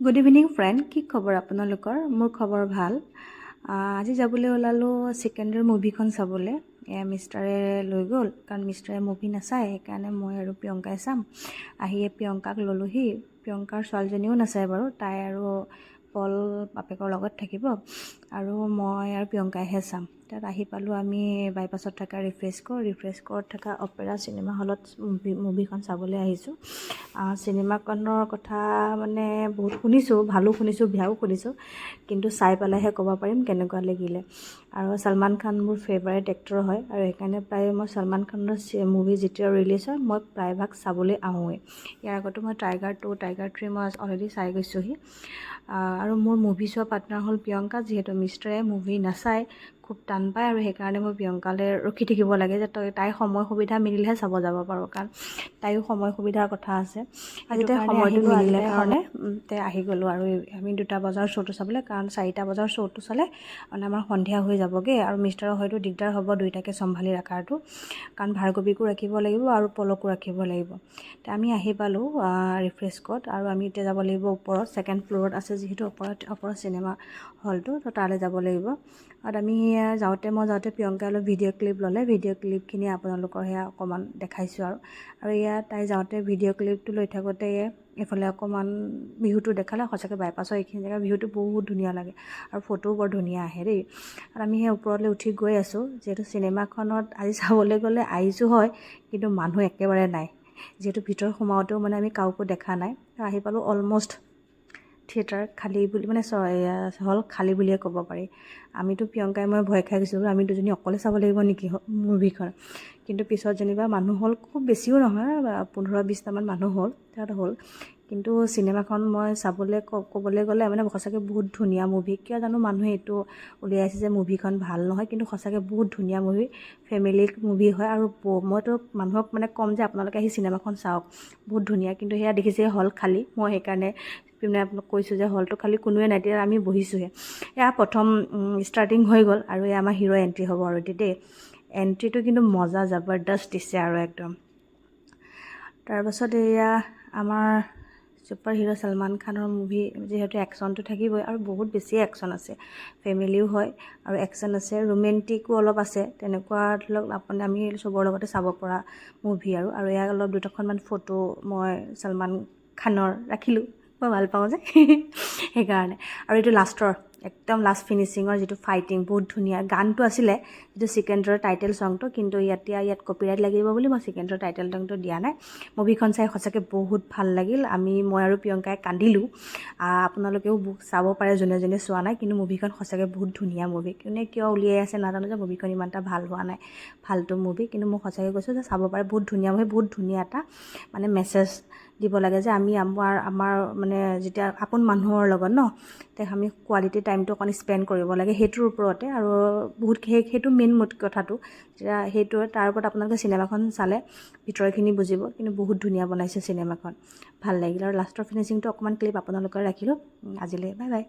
Good evening friend, কি খবৰ আপোনালোকৰ? মোৰ খবৰ ভাল। আজি যাবলৈ ওলালোঁ চিকেণ্ডৰ মুভিখন চাবলৈ। মিষ্টাৰে লৈ গ'ল, কাৰণ মিষ্টাৰে মুভি নাচায়, সেইকাৰণে মই আৰু প্ৰিয়ংকাই চাম। আহিয়ে প্ৰিয়ংকাক ল'লোহি। প্ৰিয়ংকাৰ ছোৱালীজনীও নাচায় বাৰু, তাই আৰু পল বাপেকৰ লগত থাকিব, আৰু মই আৰু প্ৰিয়ংকাইহে চাম। তাত আহি পালোঁ আমি বাইপাছত থকা ৰিফ্ৰেছকোত থকা অপেৰা চিনেমা হলত মুভিখন চাবলৈ আহিছোঁ। চিনেমাখনৰ কথা মানে বহুত শুনিছোঁ, ভালো শুনিছোঁ, বেয়াও শুনিছোঁ, কিন্তু চাই পেলাইহে ক'ব পাৰিম কেনেকুৱা লাগিলে। আৰু সলমান খান মোৰ ফেভাৰিট এক্টৰ হয়, আৰু সেইকাৰণে প্ৰায় মই সলমান খানৰ মুভি যেতিয়া ৰিলিজ হয় মই প্ৰায়ভাগ চাবলৈ আহোঁৱেই। ইয়াৰ আগতো মই টাইগাৰ 2, টাইগাৰ 3 মই অলৰেডি চাই গৈছোঁহি। আৰু মোৰ মুভি চোৱা পাৰ্টনাৰ হ'ল প্ৰিয়ংকা। যিহেতু মিষ্টাৰে মুভি নাচায়, খুব টান পায়, আৰু সেইকাৰণে মই প্ৰিয়ংকালৈ ৰখি থাকিব লাগে যে তাইৰ সময় সুবিধা মিলিলেহে চাব যাব পাৰোঁ, কাৰণ তাইও সময় সুবিধাৰ কথা আছে। আজি তাই সময়টো মিলিলে কাৰণে আহি গ'লোঁ, আৰু আমি 2টা বজাৰ শ্ব'টো চাবলৈ, কাৰণ 4টা বজাৰ শ্ব'টো চালে মানে আমাৰ সন্ধিয়া হৈ যাবগৈ, আৰু মিষ্টাৰৰ হয়তো দিগদাৰ হ'ব দুইটাকে চম্ভালি ৰখাটো, কাৰণ ভাৰ্গৱীকো ৰাখিব লাগিব আৰু পলকো ৰাখিব লাগিব। আমি আহি পালোঁ ৰিফ্ৰেছকোত, আৰু আমি এতিয়া যাব লাগিব ওপৰত, 2nd ফ্ল'ৰত আছে যিহেতু ওপৰত চিনেমা হলটো, তো তালৈ যাব লাগিব। আৰু আমি মই যাওঁতে প্ৰিয়ংকাই অলপ ভিডিঅ' ক্লিপ ল'লে। ভিডিঅ' ক্লিপখিনি আপোনালোকৰ সেয়া অকণমান দেখাইছোঁ। আৰু তাই যাওঁতে ভিডিঅ' ক্লিপটো লৈ থাকোঁতে এইফালে অকণমান ভিউটো দেখালে। সঁচাকৈ বাইপাছৰ এইখিনি জেগা ভিউটো বহুত ধুনীয়া লাগে, আৰু ফটোও বৰ ধুনীয়া আহে দেই। আৰু আমি সেই ওপৰলৈ উঠি গৈ আছোঁ, যিহেতু চিনেমাখনত আজি চাবলৈ গ'লে আহিছোঁ হয়, কিন্তু মানুহ একেবাৰে নাই। যিহেতু ভিতৰত সোমাওঁতেও মানে আমি কাকো দেখা নাই। আহি পালোঁ অলম'ষ্ট থিয়েটাৰ খালী বুলি, মানে হল খালী বুলিয়ে ক'ব পাৰি। আমিতো প্ৰিয়ংকাই মই ভয় খাই গৈছিলোঁ, আমি দুজনী অকলে চাব লাগিব নেকি মুভিখন। কিন্তু পিছত যেনিবা মানুহ হ'ল, খুব বেছিও নহয়, 15-20টামান মানুহ হ'ল। কিন্তু চিনেমাখন মই ক'বলৈ গ'লে মানে সঁচাকৈ বহুত ধুনীয়া মুভি। কিয় জানো মানুহে এইটো উলিয়াইছে যে মুভিখন ভাল নহয়, কিন্তু সঁচাকৈ বহুত ধুনীয়া মুভি, ফেমিলি মুভি হয়। আৰু মইতো মানুহক মানে ক'ম যে আপোনালোকে আহি চিনেমাখন চাওক, বহুত ধুনীয়া। কিন্তু সেয়া দেখিছে হল খালী, মই সেইকাৰণে আপোনাক কৈছোঁ যে হলটো খালী, কোনোৱে নাই। তেতিয়া আমি বহিছোঁহে। এয়া প্ৰথম ষ্টাৰ্টিং হৈ গ'ল, আৰু আমাৰ হিৰ' এণ্ট্ৰি হ'ব আৰু দেই। এণ্ট্ৰিটো কিন্তু মজা জবৰদস্ত দিছে আৰু একদম। তাৰপাছত আমাৰ ছুপাৰ হিৰ' সলমান খানৰ মুভি, যিহেতু একশ্যনটো থাকিবই, আৰু বহুত বেছি একশ্যন আছে। ফেমিলিও হয় আৰু একশ্যন আছে, ৰোমেণ্টিকো অলপ আছে। তেনেকুৱা ধৰি লওক আমি চবৰ লগতে চাব পৰা মুভি। আৰু অলপ 2-3খনমান ফটো মই সলমান খানৰ ৰাখিলোঁ, মই ভাল পাওঁ যে সেইকাৰণে। আৰু এইটো একদম লাষ্ট ফিনিচিঙৰ যিটো ফাইটিং, বহুত ধুনীয়া। গানটো আছিলে যিটো চিকেণ্ডৰ টাইটেল ছংটো, কিন্তু ইয়াত কপিৰাইট লাগিব বুলি মই চিকেণ্ডৰ টাইটেল ছংটো দিয়া নাই। মুভিখন চাই সঁচাকৈ বহুত ভাল লাগিল। মই আৰু প্ৰিয়ংকাই কান্দিলোঁ। আপোনালোকেও চাব পাৰে যোনে যোনে চোৱা নাই, কিন্তু মুভিখন সঁচাকৈ বহুত ধুনীয়া মুভি। কোনে কিয় উলিয়াই আছে নাজানো, যে মুভিখন ইমান এটা ভাল হোৱা নাই, ফাল্টু মুভি। কিন্তু মই সঁচাকৈ কৈছোঁ যে চাব পাৰে, বহুত ধুনীয়া মুভি, বহুত ধুনীয়া এটা মানে মেছেজ দিব লাগে যে আমি আমাৰ মানে যেতিয়া আপোন মানুহৰ লগত আমি কোৱালিটি টাইমটো অকণ স্পেণ্ড কৰিব লাগে, সেইটোৰ ওপৰতে। আৰু বহুত সেইটো মেইন কথাটো, যেতিয়া তাৰ ওপৰত আপোনালোকে চিনেমাখন চালে ভিতৰখিনি বুজিব। কিন্তু বহুত ধুনীয়া বনাইছে চিনেমাখন, ভাল লাগিল। আৰু লাষ্টৰ ফিনিচিংটো অকণমান ক্লিপ আপোনালোকে ৰাখিলোঁ। আজিলৈ বাই বাই।